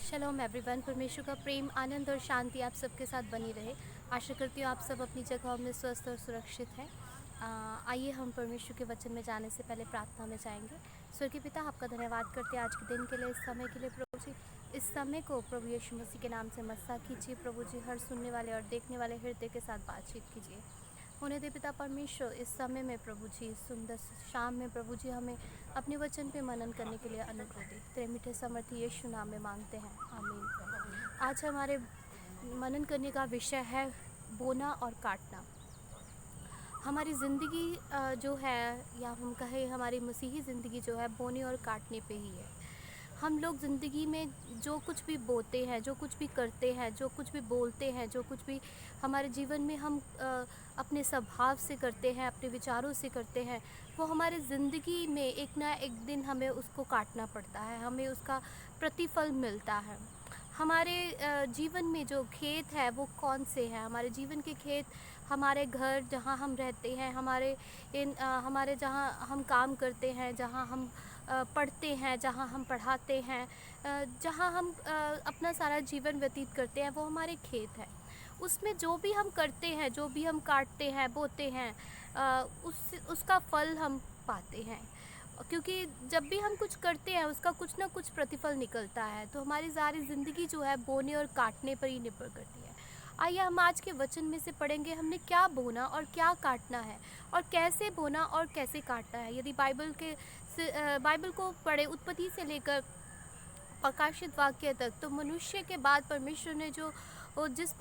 शलोम everyone. परमेश्वर का प्रेम, आनंद और शांति आप सबके साथ बनी रहे। आशा करती हूँ आप सब अपनी जगहों में स्वस्थ और सुरक्षित हैं। आइए हम परमेश्वर के वचन में जाने से पहले प्रार्थना में जाएंगे। स्वर्गीय पिता, आपका धन्यवाद करते हैं आज के दिन के लिए, इस समय के लिए। प्रभु जी, इस समय को प्रभु यीशु मसीह के नाम से मस्सा कीजिए। प्रभु जी, हर सुनने वाले और देखने वाले हृदय के साथ बातचीत कीजिए। होने दे पिता परमेश्वर, इस समय में प्रभु जी, सुंदर शाम में प्रभु जी, हमें अपने वचन पे मनन करने के लिए अनुग्रह दे। तेरे मीठे समर्थी यीशु नाम में मांगते हैं, आमीन। आज हमारे मनन करने का विषय है बोना और काटना। हमारी ज़िंदगी जो है, या हम कहें हमारी मसीही ज़िंदगी जो है, बोने और काटने पे ही है। हम लोग ज़िंदगी में जो कुछ भी बोते हैं, जो कुछ भी करते हैं, जो कुछ भी बोलते हैं, जो कुछ भी हमारे जीवन में हम अपने स्वभाव से करते हैं, अपने विचारों से करते हैं, वो हमारे ज़िंदगी में एक ना एक दिन हमें उसको काटना पड़ता है, हमें उसका प्रतिफल मिलता है। हमारे जीवन में जो खेत है वो कौन से हैं? हमारे जीवन के खेत हमारे घर जहाँ हम रहते हैं, हमारे जहाँ हम काम करते हैं, जहाँ हम पढ़ते हैं, जहाँ हम पढ़ाते हैं, जहाँ हम अपना सारा जीवन व्यतीत करते हैं, वो हमारे खेत हैं। उसमें जो भी हम करते हैं, जो भी हम काटते हैं, बोते हैं, उसका फल हम पाते हैं। क्योंकि जब भी हम कुछ करते हैं उसका कुछ ना कुछ प्रतिफल निकलता है। तो हमारी सारी ज़िंदगी जो है बोने और काटने पर ही निर्भर करती है। आइए हम आज के वचन में से पढ़ेंगे, हमने क्या बोना और क्या काटना है, और कैसे बोना और कैसे काटना है। यदि बाइबल को पढ़े उत्पत्ति से लेकर प्रकाशित वाक्य तक, तो मनुष्य के बाद परमेश्वर ने जो जिस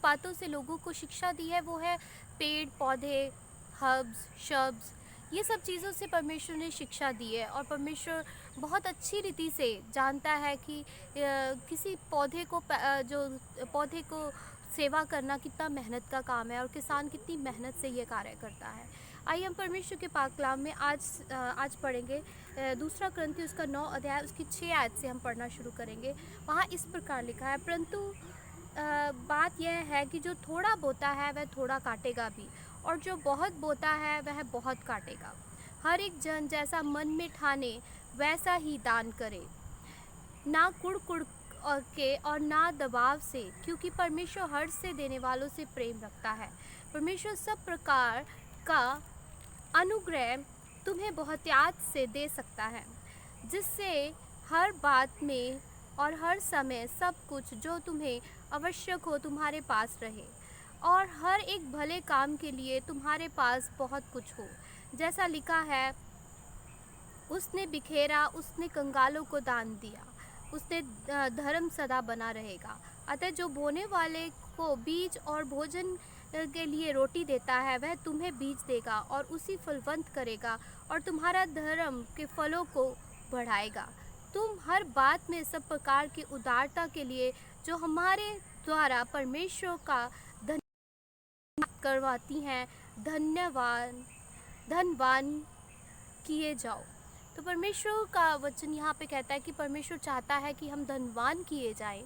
बातों से लोगों को शिक्षा दी है, वो है पेड़ पौधे, हर्ब्स, शब्स, ये सब चीज़ों से परमेश्वर ने शिक्षा दी है। और परमेश्वर बहुत अच्छी रीति से जानता है कि किसी जो पौधे को सेवा करना कितना मेहनत का काम है, और किसान कितनी मेहनत से ये कार्य करता है। आइए हम परमेश्वर के पाक कलाम में आज पढ़ेंगे दूसरा क्रंथी उसका 9 अध्याय उसकी 6 आयत से हम पढ़ना शुरू करेंगे। वहाँ इस प्रकार लिखा है, परंतु बात यह है कि जो थोड़ा बोता है वह थोड़ा काटेगा भी, और जो बहुत बोता है वह बहुत काटेगा। हर एक जन जैसा मन में ठाने वैसा ही दान करे, ना कुड़ कुड़ के और ना दबाव से, क्योंकि परमेश्वर हर्ष से देने वालों से प्रेम रखता है। परमेश्वर सब प्रकार का अनुग्रह तुम्हें बहुतायत से दे सकता है, जिससे हर बात में और हर समय सब कुछ जो तुम्हें आवश्यक हो तुम्हारे पास रहे, और हर एक भले काम के लिए तुम्हारे पास बहुत कुछ हो। जैसा लिखा है, उसने बिखेरा, उसने कंगालों को दान दिया, उसने धर्म सदा बना रहेगा। अतः जो बोने वाले को बीज और भोजन के लिए रोटी देता है, वह तुम्हें बीज देगा और उसी फलवंत करेगा, और तुम्हारा धर्म के फलों को बढ़ाएगा। तुम हर बात में सब प्रकार की उदारता के लिए जो हमारे द्वारा परमेश्वर का धन्यवाद करवाती हैं, धनवान किए जाओ। तो परमेश्वर का वचन यहाँ पे कहता है कि परमेश्वर चाहता है कि हम धनवान किए जाएं।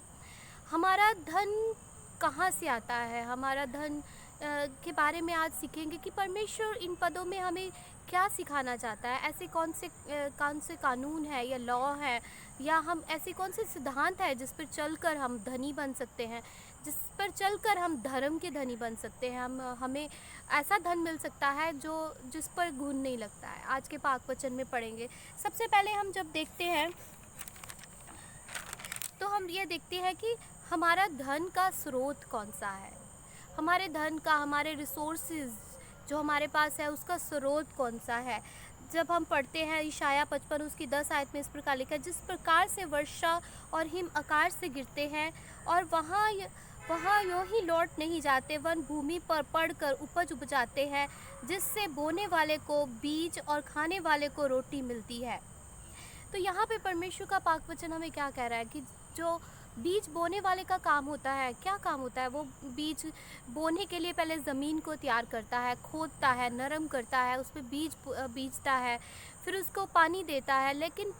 हमारा धन कहाँ से आता है, हमारा धन के बारे में आज सीखेंगे कि परमेश्वर इन पदों में हमें क्या सिखाना चाहता है। ऐसे कौन से कानून है या लॉ है, या हम ऐसे कौन से सिद्धांत है जिस पर चलकर हम धनी बन सकते हैं, जिस पर चलकर हम धर्म के धनी बन सकते हैं, हमें ऐसा धन मिल सकता है जिस पर घुन नहीं लगता है। आज के पाक वचन में पढ़ेंगे। सबसे पहले हम जब देखते हैं तो हम ये देखते हैं कि हमारा धन का स्रोत कौन सा है। हमारे धन का, हमारे रिसोर्सेज जो हमारे पास है, उसका स्रोत कौन सा है। जब हम पढ़ते हैं इशाया 55 उसकी 10 आयत में इस प्रकार लिखा है, जिस प्रकार से वर्षा और हिम आकाश से गिरते हैं और वहाँ यूँ ही लौट नहीं जाते, वन भूमि पर पड़कर उपज उपजाते हैं, जिससे बोने वाले को बीज और खाने वाले को रोटी मिलती है। तो यहाँ पे परमेश्वर का पाक वचन हमें क्या कह रहा है कि जो बीज बोने वाले का काम होता है, क्या काम होता है? वो बीज बोने के लिए पहले ज़मीन को तैयार करता है, खोदता है, नरम करता है, उस पर बीज बीजता है, फिर उसको पानी देता है। लेकिन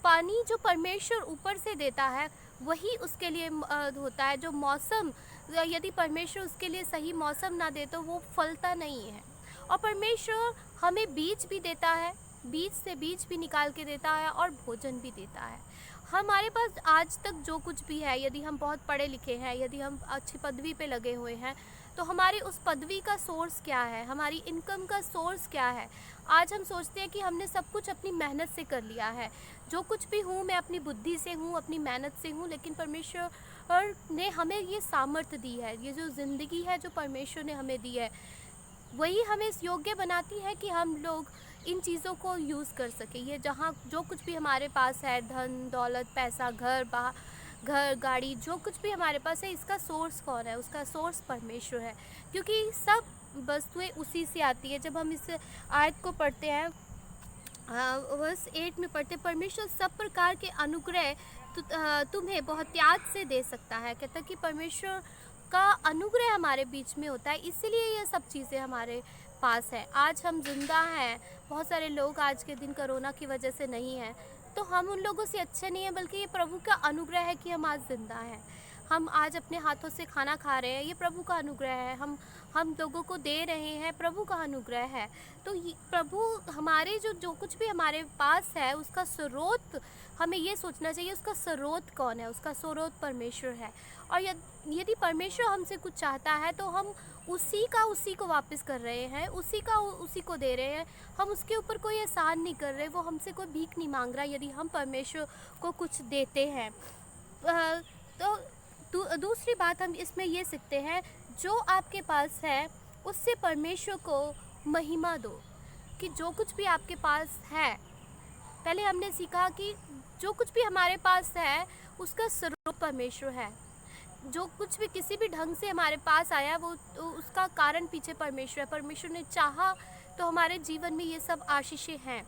पानी जो परमेश्वर ऊपर से देता है वही उसके लिए होता है। जो मौसम, यदि परमेश्वर उसके लिए सही मौसम ना दे तो वो फलता नहीं है। और परमेश्वर हमें बीज भी देता है, बीज से बीज भी निकाल के देता है, और भोजन भी देता है। हमारे पास आज तक जो कुछ भी है, यदि हम बहुत पढ़े लिखे हैं, यदि हम अच्छी पदवी पे लगे हुए हैं, तो हमारी उस पदवी का सोर्स क्या है, हमारी इनकम का सोर्स क्या है। आज हम सोचते हैं कि हमने सब कुछ अपनी मेहनत से कर लिया है, जो कुछ भी हूँ मैं अपनी बुद्धि से हूँ, अपनी मेहनत से हूँ, लेकिन परमेश्वर ने हमें ये सामर्थ्य दी है, ये जो ज़िंदगी है जो परमेश्वर ने हमें दी है, वही हमें इस योग्य बनाती है कि हम लोग इन चीज़ों को यूज़ कर सकें। ये जहाँ जो कुछ भी हमारे पास है, धन दौलत पैसा घर गाड़ी, जो कुछ भी हमारे पास है, इसका सोर्स कौन है? उसका सोर्स परमेश्वर है, क्योंकि सब वस्तुएं उसी से आती है। जब हम इस आयत को पढ़ते हैं, वर्स 8 में पढ़ते, परमेश्वर सब प्रकार के अनुग्रह तुम्हें बहुत त्याग से दे सकता है। कहता है कि परमेश्वर का अनुग्रह हमारे बीच में होता है, इसीलिए ये सब चीज़ें हमारे पास है। आज हम जिंदा हैं, बहुत सारे लोग आज के दिन कोरोना की वजह से नहीं हैं, तो हम उन लोगों से अच्छे नहीं हैं, बल्कि ये प्रभु का अनुग्रह है कि हम आज जिंदा हैं। हम आज अपने हाथों से खाना खा रहे हैं, ये प्रभु का अनुग्रह है। हम लोगों को दे रहे हैं, प्रभु का अनुग्रह है। तो प्रभु हमारे जो कुछ भी हमारे पास है, उसका स्रोत हमें ये सोचना चाहिए, उसका स्रोत कौन है? उसका स्रोत परमेश्वर है। और यदि परमेश्वर हमसे कुछ चाहता है तो हम उसी को वापस कर रहे हैं, उसी को दे रहे हैं। हम उसके ऊपर कोई एहसान नहीं कर रहे, वो हमसे कोई भीख नहीं मांग रहा। यदि हम परमेश्वर को कुछ देते हैं, तो दूसरी बात हम इसमें ये सीखते हैं, जो आपके पास है उससे परमेश्वर को महिमा दो। कि जो कुछ भी आपके पास है, पहले हमने सीखा कि जो कुछ भी हमारे पास है उसका स्रोत परमेश्वर है। जो कुछ भी किसी भी ढंग से हमारे पास आया, वो उसका कारण पीछे परमेश्वर है। परमेश्वर ने चाहा तो हमारे जीवन में ये सब आशीषें हैं।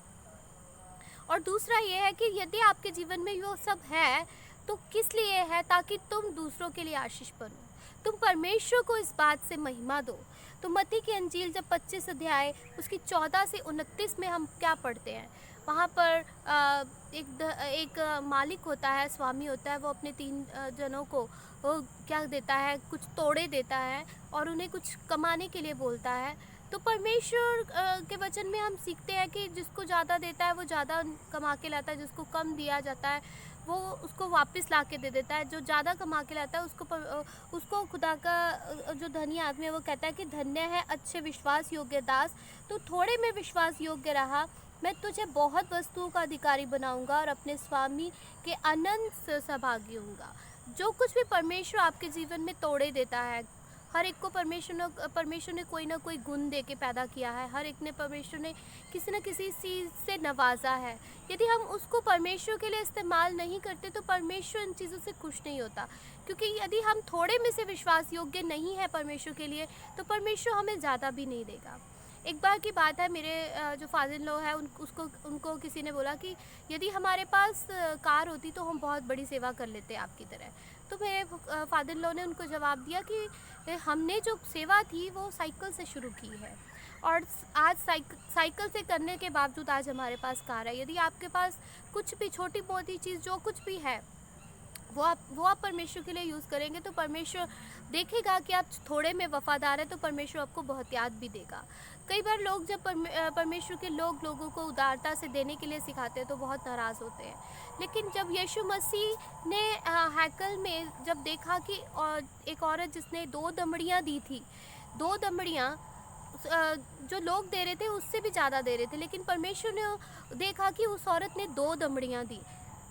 और दूसरा ये है कि यदि आपके जीवन में वो सब है तो किस लिए है? ताकि तुम दूसरों के लिए आशीष बनो, तुम परमेश्वर को इस बात से महिमा दो। तो मत्ती की अंजील जब 25 अध्याय उसकी 14 से 29 में हम क्या पढ़ते हैं, वहाँ पर एक मालिक होता है, स्वामी होता है, वो अपने 3 जनों को वो क्या देता है, कुछ तोड़े देता है और उन्हें कुछ कमाने के लिए बोलता है। तो परमेश्वर के वचन में हम सीखते हैं कि जिसको ज़्यादा देता है वो ज़्यादा कमा के लाता है, जिसको कम दिया जाता है वो उसको वापस ला के दे देता है। जो ज़्यादा कमा के लाता है उसको खुदा का जो धनी आदमी है वो कहता है कि धन्य है अच्छे विश्वास योग्य दास, तो थोड़े में विश्वास योग्य रहा, मैं तुझे बहुत वस्तुओं का अधिकारी बनाऊंगा और अपने स्वामी के अनंत सहभागी होऊंगा। जो कुछ भी परमेश्वर आपके जीवन में तोड़े देता है, हर एक को परमेश्वर ने कोई ना कोई गुण दे के पैदा किया है। हर एक ने परमेश्वर ने किसी न किसी चीज़ से नवाजा है। यदि हम उसको परमेश्वर के लिए इस्तेमाल नहीं करते तो परमेश्वर इन चीज़ों से खुश नहीं होता। क्योंकि यदि हम थोड़े में से विश्वास योग्य नहीं है परमेश्वर के लिए, तो परमेश्वर हमें ज़्यादा भी नहीं देगा। एक बार की बात है, मेरे जो फादर इन लॉ है उनको किसी ने बोला कि यदि हमारे पास कार होती तो हम बहुत बड़ी सेवा कर लेते आपकी तरह। तो मेरे फादर इन लॉ ने उनको जवाब दिया कि हमने जो सेवा थी वो साइकिल से शुरू की है, और आज साइकिल से करने के बावजूद आज हमारे पास कार है। यदि आपके पास कुछ भी छोटी मोटी चीज़ जो कुछ भी है वो आप परमेश्वर के लिए यूज़ करेंगे तो परमेश्वर देखेगा कि आप थोड़े में वफादार है, तो परमेश्वर आपको बहुत याद भी देगा। कई बार लोग जब परमेश्वर के लोगों को उदारता से देने के लिए सिखाते हैं तो बहुत नाराज़ होते हैं। लेकिन जब यीशु मसीह ने हैकल में जब देखा कि एक औरत जिसने 2 दमड़ियाँ दी थी, 2 दमड़ियाँ जो लोग दे रहे थे उससे भी ज़्यादा दे रहे थे, लेकिन परमेश्वर ने देखा कि उस औरत ने 2 दमड़ियाँ दी,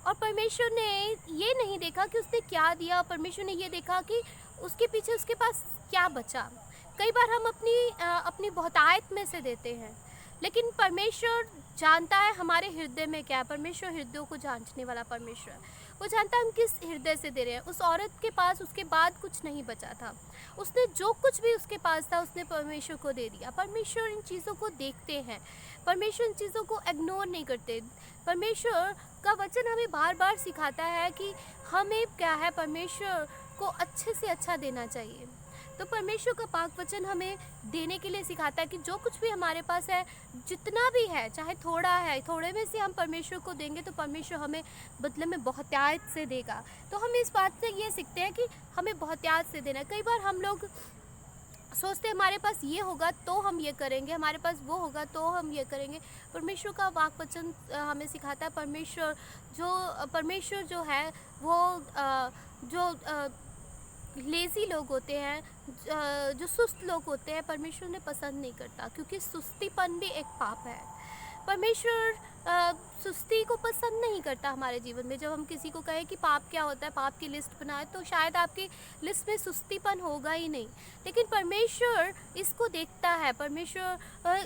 और परमेश्वर ने ये नहीं देखा कि उसने क्या दिया, परमेश्वर ने ये देखा कि उसके पीछे उसके पास क्या बचा। कई बार हम अपनी बहुतायत में से देते हैं, लेकिन परमेश्वर जानता है हमारे हृदय में क्या है। परमेश्वर हृदयों को जांचने वाला परमेश्वर है, वो जानता है हम किस हृदय से दे रहे हैं। उस औरत के पास उसके बाद कुछ नहीं बचा था, उसने जो कुछ भी उसके पास था उसने परमेश्वर को दे दिया। परमेश्वर इन चीज़ों को देखते हैं, परमेश्वर इन चीज़ों को इग्नोर नहीं करते। परमेश्वर का वचन हमें बार बार सिखाता है कि हमें क्या है, परमेश्वर को अच्छे से अच्छा देना चाहिए। तो परमेश्वर का पाक वचन हमें देने के लिए सिखाता है कि जो कुछ भी हमारे पास है, जितना भी है, चाहे थोड़ा है, थोड़े में से हम परमेश्वर को देंगे तो परमेश्वर हमें बदले में बहुतायत से देगा। तो हम इस बात से ये सीखते हैं कि हमें बहुतायत से देना। कई बार हम लोग सोचते हैं हमारे पास ये होगा तो हम ये करेंगे, हमारे पास वो होगा तो हम ये करेंगे। परमेश्वर का वाक वचन हमें सिखाता है परमेश्वर जो है वो जो लेज़ी लोग होते हैं, जो सुस्त लोग होते हैं, परमेश्वर उन्हें पसंद नहीं करता, क्योंकि सुस्तीपन भी एक पाप है। परमेश्वर सुस्ती को पसंद नहीं करता हमारे जीवन में। जब हम किसी को कहें कि पाप क्या होता है, पाप की लिस्ट बनाए, तो शायद आपकी लिस्ट में सुस्तीपन होगा ही नहीं। लेकिन परमेश्वर इसको देखता है, परमेश्वर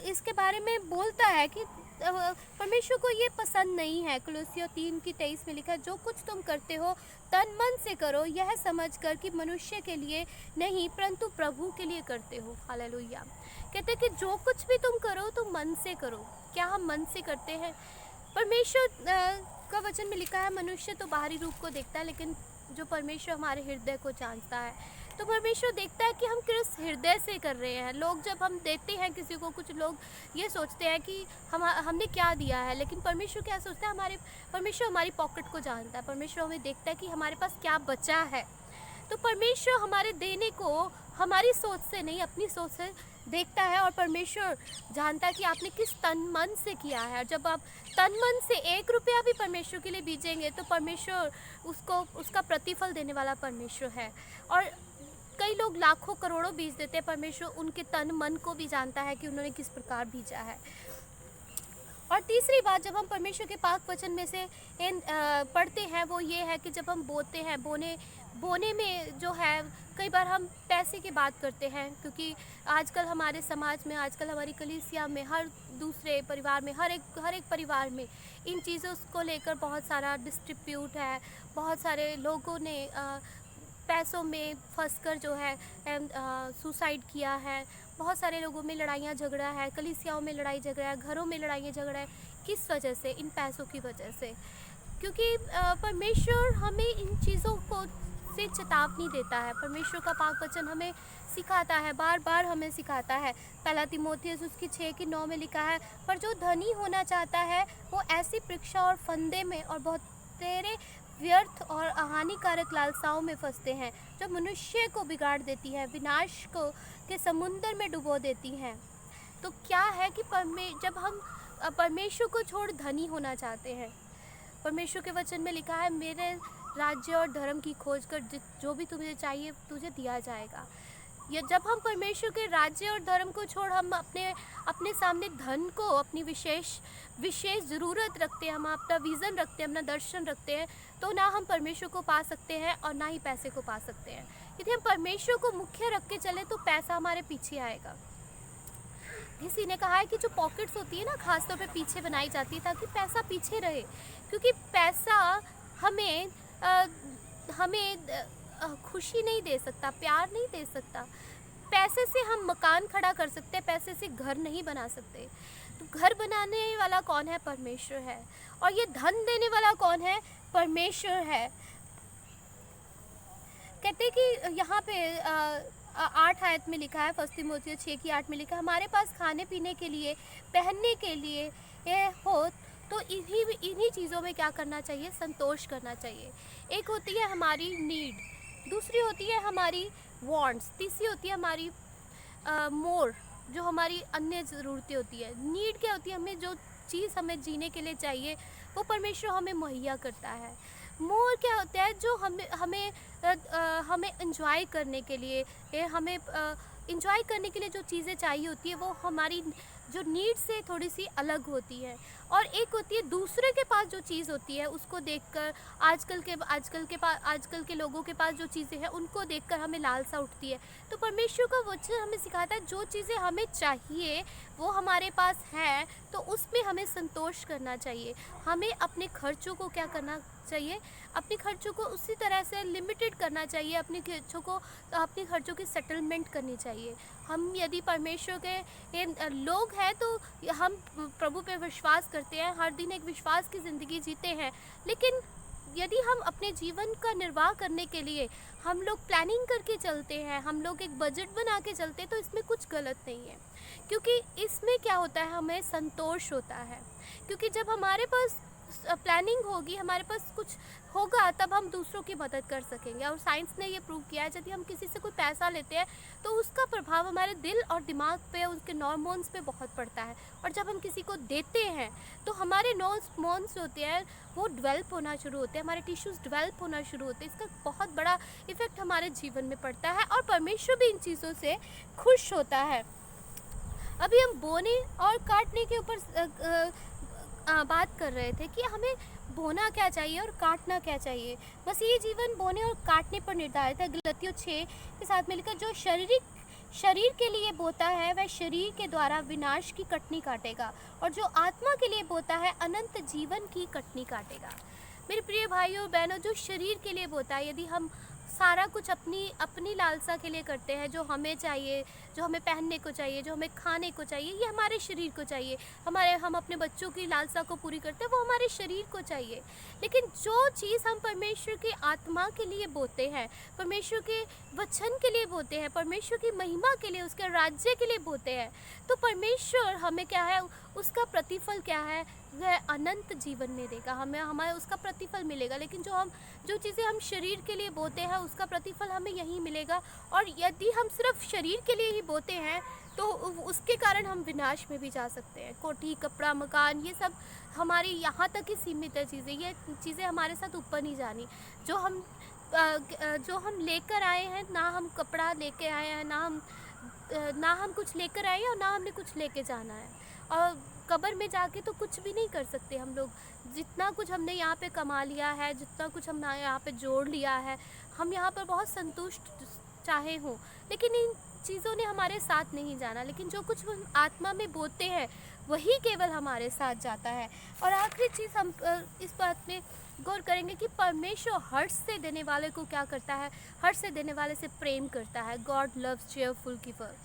इसके बारे में बोलता है कि परमेश्वर को ये पसंद नहीं है। कुलुस्सियों 3:23 में लिखा है, जो कुछ तुम करते हो तन मन से करो, यह समझकर कि मनुष्य के लिए नहीं परंतु प्रभु के लिए करते हो। हालेलुया। कहते हैं कि जो कुछ भी तुम करो तो मन से करो। क्या हम मन से करते हैं? परमेश्वर का वचन में लिखा है, मनुष्य तो बाहरी रूप को देखता है, लेकिन जो परमेश्वर हमारे हृदय को जानता है। तो परमेश्वर देखता है कि हम किस हृदय से कर रहे हैं। लोग जब हम देते हैं किसी को, कुछ लोग ये सोचते हैं कि हमने क्या दिया है, लेकिन परमेश्वर क्या सोचता है? परमेश्वर हमारी पॉकेट को जानता है। परमेश्वर हमें देखता है कि हमारे पास क्या बचा है। तो परमेश्वर हमारे देने को हमारी सोच से नहीं, अपनी सोच से देखता है, और परमेश्वर जानता है कि आपने किस तन मन से किया है। और जब आप तन मन से 1 रुपया भी परमेश्वर के लिए बीजेंगे तो परमेश्वर उसका प्रतिफल देने वाला परमेश्वर है। और कई लोग लाखों करोड़ों बीज देते हैं, परमेश्वर उनके तन मन को भी जानता है कि उन्होंने किस प्रकार बीजा है। और तीसरी बात, जब हम परमेश्वर के पाक वचन में से पढ़ते हैं, वो ये है कि जब हम बोते हैं, बोने में जो है, कई बार हम पैसे की बात करते हैं, क्योंकि आजकल हमारे समाज में, आजकल हमारी कलीसिया में, हर दूसरे परिवार में, हर एक परिवार में इन चीज़ों को लेकर बहुत सारा डिस्ट्रीब्यूट है। बहुत सारे लोगों ने पैसों में फंसकर जो है सुसाइड किया है। बहुत सारे लोगों में लड़ाइयाँ झगड़ा है, कलीसियाओं में लड़ाई झगड़ा है, घरों में लड़ाइयाँ झगड़ा है। किस वजह से? इन पैसों की वजह से। क्योंकि परमेश्वर हमें इन चीज़ों को से चेतावनी देता है। परमेश्वर का पाक वचन हमें सिखाता है, बार बार हमें सिखाता है। पहला तीमुथियुस उसकी 6:9 में लिखा है, पर जो धनी होना चाहता है वो ऐसी परीक्षा और फंदे में और बहुत तेरे व्यर्थ और हानिकारक लालसाओं में फंसते हैं, जो मनुष्य को बिगाड़ देती है, विनाश को के समुंदर में डुबो देती हैं। तो क्या है कि जब हम परमेश्वर को छोड़ धनी होना चाहते हैं, परमेश्वर के वचन में लिखा है, मेरे राज्य और धर्म की खोज कर जो भी तुझे चाहिए तुझे दिया जाएगा। ये जब हम परमेश्वर के राज्य और धर्म को छोड़ हम अपने सामने धन को, अपनी विशेष ज़रूरत रखते हैं, हम अपना विज़न रखते हैं, अपना दर्शन रखते हैं, तो ना हम परमेश्वर को पा सकते हैं और ना ही पैसे को पा सकते हैं। यदि हम परमेश्वर को मुख्य रख के चले तो पैसा हमारे पीछे आएगा। किसी ने कहा है कि जो पॉकेट्स होती है ना, खासतौर पे पीछे बनाई जाती है ताकि पैसा पीछे रहे, क्योंकि पैसा हमें खुशी नहीं दे सकता, प्यार नहीं दे सकता। पैसे से हम मकान खड़ा कर सकते हैं, पैसे से घर नहीं बना सकते। तो घर बनाने वाला कौन है? परमेश्वर है। और ये धन देने वाला कौन है? परमेश्वर है। कहते हैं कि यहाँ पे 8 आयत में लिखा है, 1 तीमुथियुस 6:8 में लिखा है, हमारे पास खाने पीने के लिए, पहनने के लिए हो तो इन्हीं चीज़ों में क्या करना चाहिए? संतोष करना चाहिए। एक होती है हमारी नीड, दूसरी होती है हमारी वांट्स, तीसरी होती है हमारी मोर, जो हमारी अन्य ज़रूरतें होती है। नीड क्या होती है? हमें जो चीज़ हमें जीने के लिए चाहिए वो परमेश्वर हमें मुहैया करता है। मोर क्या होता है? जो हमें एंजॉय करने के लिए, इंजॉय करने के लिए जो चीज़ें चाहिए होती है, वो हमारी जो नीड से थोड़ी सी अलग होती है। और एक होती है दूसरे के पास जो चीज़ होती है, उसको देखकर आजकल के लोगों के पास जो चीज़ें हैं उनको देखकर हमें लालसा उठती है। तो परमेश्वर का वचन हमें सिखाता है, जो चीज़ें हमें चाहिए वो हमारे पास है, तो उसमें हमें संतोष करना चाहिए। हमें अपने खर्चों को क्या करना चाहिए? अपने खर्चों को उसी तरह से लिमिटेड करना चाहिए। अपने खर्चों की सेटलमेंट करनी चाहिए। हम यदि परमेश्वर के लोग हैं तो हम प्रभु पे विश्वास करते हैं, हर दिन एक विश्वास की ज़िंदगी जीते हैं। लेकिन यदि हम अपने जीवन का निर्वाह करने के लिए हम लोग प्लानिंग करके चलते हैं, हम लोग एक बजट बना के चलते हैं, तो इसमें कुछ गलत नहीं है। क्योंकि इसमें क्या होता है? हमें संतोष होता है। क्योंकि जब हमारे पास प्लानिंग होगी, हमारे पास कुछ होगा, तब हम दूसरों की मदद कर सकेंगे। और साइंस ने ये प्रूव किया है, यदि हम किसी से कोई पैसा लेते हैं तो उसका प्रभाव हमारे दिल और दिमाग पे, उसके नॉर्मोन्स पे बहुत पड़ता है। और जब हम किसी को देते हैं तो हमारे नॉर्मोन्स होते हैं वो डेवलप होना शुरू होते हैं, हमारे टिश्यूज़ डेवलप होना शुरू होते हैं। इसका बहुत बड़ा इफ़ेक्ट हमारे जीवन में पड़ता है और परमेश्वर भी इन चीज़ों से खुश होता है। अभी हम बोने और काटने के ऊपर बात कर रहे थे कि हमें बोना क्या चाहिए और काटना क्या चाहिए। बस ये जीवन बोने और काटने पर निर्धारित है। गलतियों 6 के साथ मिलकर जो शरीर के लिए बोता है वह शरीर के द्वारा विनाश की कटनी काटेगा, और जो आत्मा के लिए बोता है अनंत जीवन की कटनी काटेगा। मेरे प्रिय भाइयों बहनों, जो शरीर के लिए बोता है, यदि हम सारा कुछ अपनी लालसा के लिए करते हैं, जो हमें चाहिए, जो हमें पहनने को चाहिए, जो हमें खाने को चाहिए, ये हमारे शरीर को चाहिए। हम अपने बच्चों की लालसा को पूरी करते हैं, वो हमारे शरीर को चाहिए। लेकिन जो चीज़ हम परमेश्वर की आत्मा के लिए बोते हैं, परमेश्वर के वचन के लिए बोते हैं, परमेश्वर की महिमा के लिए, उसके राज्य के लिए बोते हैं, तो परमेश्वर हमें क्या है, उसका प्रतिफल क्या है, वह अनंत जीवन में देगा। हमें उसका प्रतिफल मिलेगा। लेकिन जो चीज़ें हम शरीर के लिए बोते हैं उसका प्रतिफल हमें यहीं मिलेगा। और यदि हम सिर्फ शरीर के लिए ही बोते हैं तो उसके कारण हम विनाश में भी जा सकते हैं। कोठी, कपड़ा, मकान, ये सब हमारी यहाँ तक ही सीमित है चीज़ें। ये चीज़ें हमारे साथ ऊपर नहीं जानी। जो हम लेकर आए हैं, ना हम कपड़ा लेके आए हैं, ना हम कुछ लेकर आए हैं और ना हमने कुछ लेके जाना है। और कब्र में जाके तो कुछ भी नहीं कर सकते हम लोग। जितना कुछ हमने यहाँ पे कमा लिया है, जितना कुछ हमने यहाँ पे जोड़ लिया है, हम यहाँ पर बहुत संतुष्ट चाहे हों, लेकिन इन चीज़ों ने हमारे साथ नहीं जाना। लेकिन जो कुछ हम आत्मा में बोते हैं वही केवल हमारे साथ जाता है। और आखिरी चीज़ हम इस बात में गौर करेंगे कि परमेश्वर हर्ष से देने वाले को क्या करता है, हर्ष से देने वाले से प्रेम करता है। God loves cheerful giver.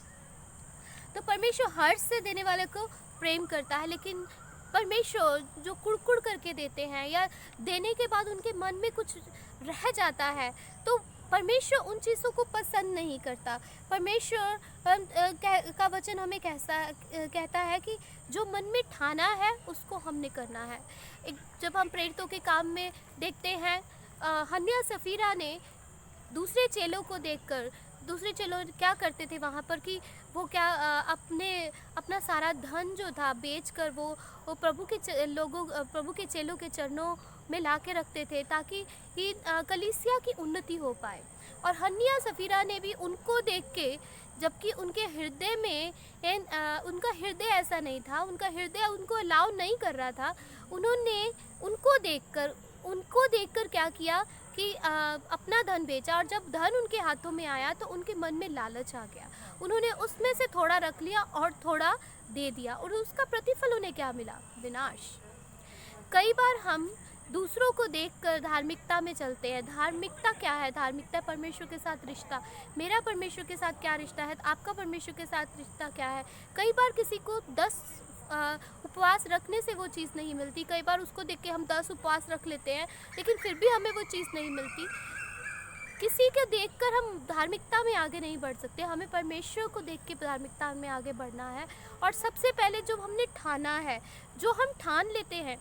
तो परमेश्वर हर्ष से देने वाले को प्रेम करता है, लेकिन परमेश्वर जो कुड़कुड़ करके देते हैं या देने के बाद उनके मन में कुछ रह जाता है, तो परमेश्वर उन चीज़ों को पसंद नहीं करता। परमेश्वर का वचन हमें कहता है कि जो मन में ठाना है उसको हमने करना है। जब हम प्रेरितों के काम में देखते हैं, हन्निया सफीरा ने दूसरे चेलों क्या करते थे वहाँ पर कि वो अपना सारा धन जो था बेचकर वो प्रभु के चेलों के चरणों में ला के रखते थे, ताकि कलीसिया की उन्नति हो पाए। और हन्निया सफीरा ने भी उनको देख के, जबकि उनके हृदय में उनका हृदय ऐसा नहीं था, उनका हृदय उनको अलाउ नहीं कर रहा था, उन्होंने उनको देखकर क्या किया कि अपना धन बेचा। और जब धन उनके हाथों में आया तो उनके मन में लालच आ गया। उन्होंने उसमें से थोड़ा रख लिया और थोड़ा दे दिया, और उसका प्रतिफल उन्हें क्या मिला? विनाश। कई बार हम दूसरों को देखकर धार्मिकता में चलते हैं। धार्मिकता क्या है? धार्मिकता परमेश्वर के साथ रिश्ता। मेरा परमेश्वर के साथ क्या रिश्ता है? आपका परमेश्वर के साथ रिश्ता क्या है? कई बार किसी को 10 उपवास रखने से वो चीज़ नहीं मिलती। कई बार उसको देख के हम 10 उपवास रख लेते हैं, लेकिन फिर भी हमें वो चीज़ नहीं मिलती। किसी को देखकर हम धार्मिकता में आगे नहीं बढ़ सकते। हमें परमेश्वर को देख के धार्मिकता में आगे बढ़ना है। और सबसे पहले जो हमने ठाना है, जो हम ठान लेते हैं,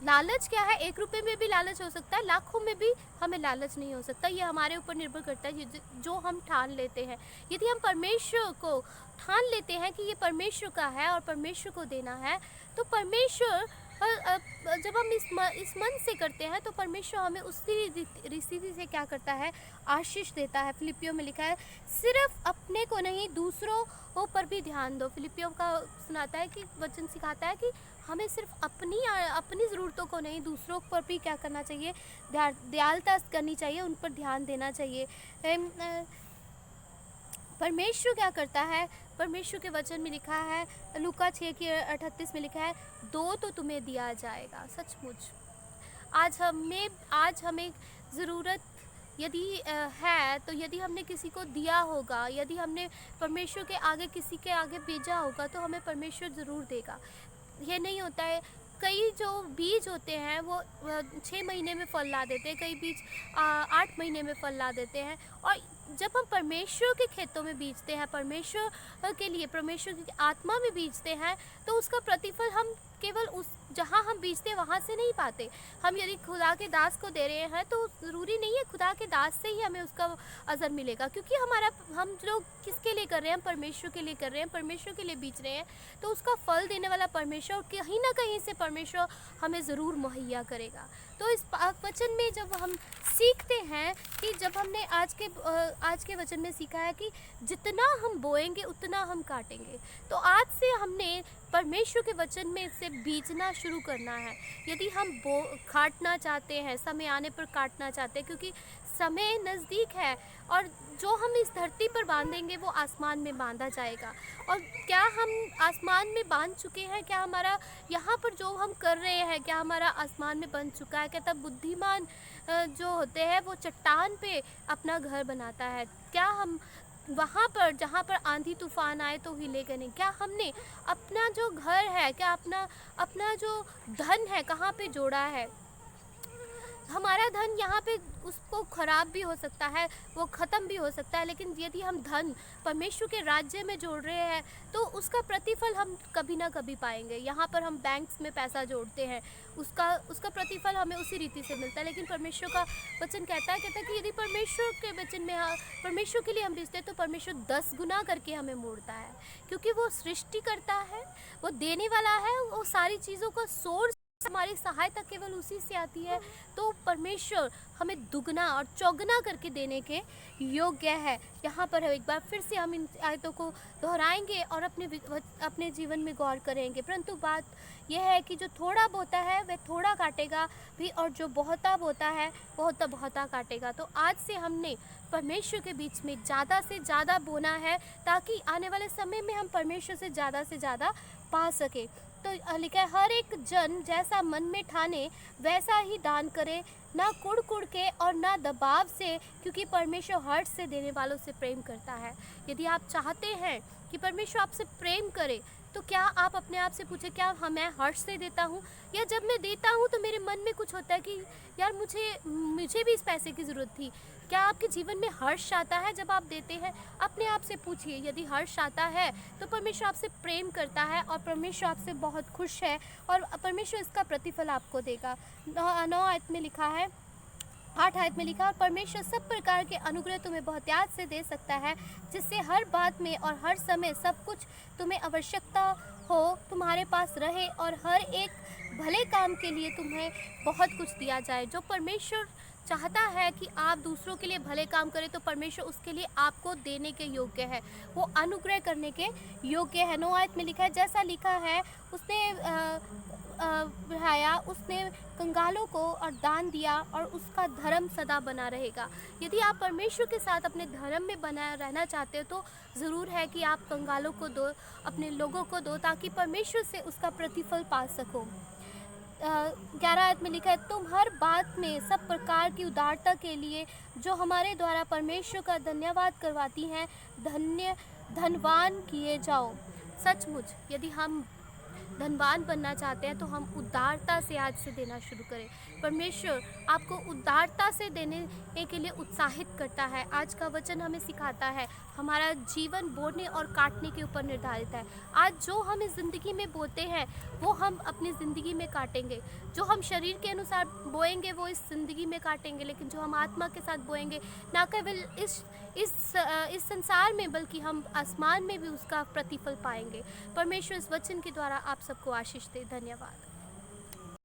लालच क्या है? 1 रुपये में भी लालच हो सकता है, लाखों में भी हमें लालच नहीं हो सकता। ये हमारे ऊपर निर्भर करता है जो हम ठान लेते हैं। यदि हम परमेश्वर को ठान लेते हैं कि ये परमेश्वर का है और परमेश्वर को देना है, तो परमेश्वर जब हम इस मन से करते हैं तो परमेश्वर हमें उसी रीति से क्या करता है? आशीष देता है। फिलिपियों में लिखा है, सिर्फ अपने को नहीं दूसरों पर भी ध्यान दो। फिलिपियों का सुनाता है कि वचन सिखाता है कि हमें सिर्फ अपनी ज़रूरतों को नहीं, दूसरों पर भी क्या करना चाहिए? दयालुता करनी चाहिए, उन पर ध्यान देना चाहिए। परमेश्वर क्या करता है? परमेश्वर के वचन में लिखा है, लूका 6:38 में लिखा है, दो तो तुम्हें दिया जाएगा। सचमुच आज हमें ज़रूरत यदि है, तो यदि हमने किसी को दिया होगा, यदि हमने परमेश्वर के आगे किसी के आगे भेजा होगा, तो हमें परमेश्वर ज़रूर देगा। ये नहीं होता है, कई जो बीज होते हैं वो 6 महीने में फल ला देते हैं, कई बीज 8 महीने में फल ला देते हैं। और जब हम परमेश्वर के खेतों में बीजते हैं, परमेश्वर के लिए, परमेश्वर की आत्मा में बीजते हैं, तो उसका प्रतिफल हम केवल उस जहाँ हम बीजते हैं वहाँ से नहीं पाते। हम यदि खुदा के दास को दे रहे हैं तो ज़रूरी नहीं है खुदा के दास से ही हमें उसका अज़र मिलेगा, क्योंकि हम लोग किसके लिए कर रहे हैं, हम परमेश्वर के लिए कर रहे हैं, परमेश्वर के लिए बीज रहे हैं, तो उसका फल देने वाला परमेश्वर, और कहीं ना कहीं से परमेश्वर हमें ज़रूर मुहैया करेगा। तो इस वचन में जब हम सीखते हैं कि जब हमने आज के वचन में सीखा है कि जितना हम बोएंगे उतना हम काटेंगे, तो आज से हमने परमेश्वर के वचन में से बीजना शुरू करना है। यदि हम काटना चाहते हैं, समय आने पर काटना चाहते हैं, क्योंकि समय नज़दीक है, और जो हम इस धरती पर बांधेंगे वो आसमान में बांधा जाएगा। और क्या हम आसमान में बांध चुके हैं? क्या हमारा यहाँ पर जो हम कर रहे हैं, क्या हमारा आसमान में बन चुका है? क्या तब बुद्धिमान जो होते हैं वो चट्टान पे अपना घर बनाता है? क्या हम वहाँ पर जहाँ पर आंधी तूफान आए तो हिलेगा नहीं? क्या हमने अपना जो घर है, क्या अपना अपना जो धन है कहाँ पे जोड़ा है? हमारा धन यहाँ पे उसको ख़राब भी हो सकता है, वो ख़त्म भी हो सकता है, लेकिन यदि हम धन परमेश्वर के राज्य में जोड़ रहे हैं तो उसका प्रतिफल हम कभी ना कभी पाएंगे। यहाँ पर हम बैंक्स में पैसा जोड़ते हैं, उसका प्रतिफल हमें उसी रीति से मिलता है, लेकिन परमेश्वर का वचन कहता है कि यदि परमेश्वर के वचन में परमेश्वर के लिए हम बीजते हैं तो परमेश्वर 10 गुना करके हमें मोड़ता है, क्योंकि वो सृष्टि करता है, वो देने वाला है, वो सारी चीज़ों का सोर्स, हमारी सहायता केवल उसी से आती है। तो परमेश्वर हमें दुगना और चौगुना करके देने के योग्य है। यहाँ पर एक बार फिर से हम इन आयतों को दोहराएंगे और अपने जीवन में गौर करेंगे। परंतु बात यह है कि जो थोड़ा बोता है वह थोड़ा काटेगा भी, और जो बहुता बोता है बहुत बहुता काटेगा। तो आज से हमने परमेश्वर के बीच में ज़्यादा से ज़्यादा बोना है, ताकि आने वाले समय में हम परमेश्वर से ज़्यादा पा सके। तो लिखा है, हर एक जन जैसा मन में ठाने वैसा ही दान करे, ना कुड़ के और ना दबाव से, क्योंकि परमेश्वर हर्ष से देने वालों से प्रेम करता है। यदि आप चाहते हैं कि परमेश्वर आपसे प्रेम करे, तो क्या आप अपने आप से पूछे, क्या मैं हर्ष से देता हूँ, या जब मैं देता हूँ तो मेरे मन में कुछ होता है कि यार मुझे भी इस पैसे की ज़रूरत थी? क्या आपके जीवन में हर्ष आता है जब आप देते हैं? अपने आप से पूछिए। यदि हर्ष आता है तो परमेश्वर आपसे प्रेम करता है, और परमेश्वर आपसे बहुत खुश है, और परमेश्वर इसका प्रतिफल आपको देगा। 9 आयत में लिखा है, 8 आयत में लिखा, परमेश्वर सब प्रकार के अनुग्रह तुम्हें बहुतायत से दे सकता है, जिससे हर बात में और हर समय सब कुछ तुम्हें आवश्यकता हो तुम्हारे पास रहे, और हर एक भले काम के लिए तुम्हें बहुत कुछ दिया जाए। जो परमेश्वर चाहता है कि आप दूसरों के लिए भले काम करें, तो परमेश्वर उसके लिए आपको देने के योग्य है, वो अनुग्रह करने के योग्य है। 9 आयत में लिखा है, जैसा लिखा है उसने बढ़ाया, उसने कंगालों को और दान दिया, और उसका धर्म सदा बना रहेगा। यदि आप परमेश्वर के साथ अपने धर्म में बना रहना चाहते हो तो ज़रूर है कि आप कंगालों को दो, अपने लोगों को दो, ताकि परमेश्वर से उसका प्रतिफल पा सको। 11 आयत में लिखा है, तुम हर बात में सब प्रकार की उदारता के लिए जो हमारे द्वारा परमेश्वर का धन्यवाद करवाती हैं धनवान किए जाओ। सचमुच यदि हम धनवान बनना चाहते हैं तो हम उदारता से आज से देना शुरू करें। परमेश्वर आपको उदारता से देने के लिए उत्साहित करता है। आज का वचन हमें सिखाता है, हमारा जीवन बोने और काटने के ऊपर निर्धारित है। आज जो हम इस ज़िंदगी में बोते हैं वो हम अपनी ज़िंदगी में काटेंगे। जो हम शरीर के अनुसार बोएंगे वो इस ज़िंदगी में काटेंगे, लेकिन जो हम आत्मा के साथ बोएंगे, ना केवल इस संसार में बल्कि हम आसमान में भी उसका प्रतिफल पाएंगे। परमेश्वर इस वचन के द्वारा आप सबको आशीष दे। धन्यवाद।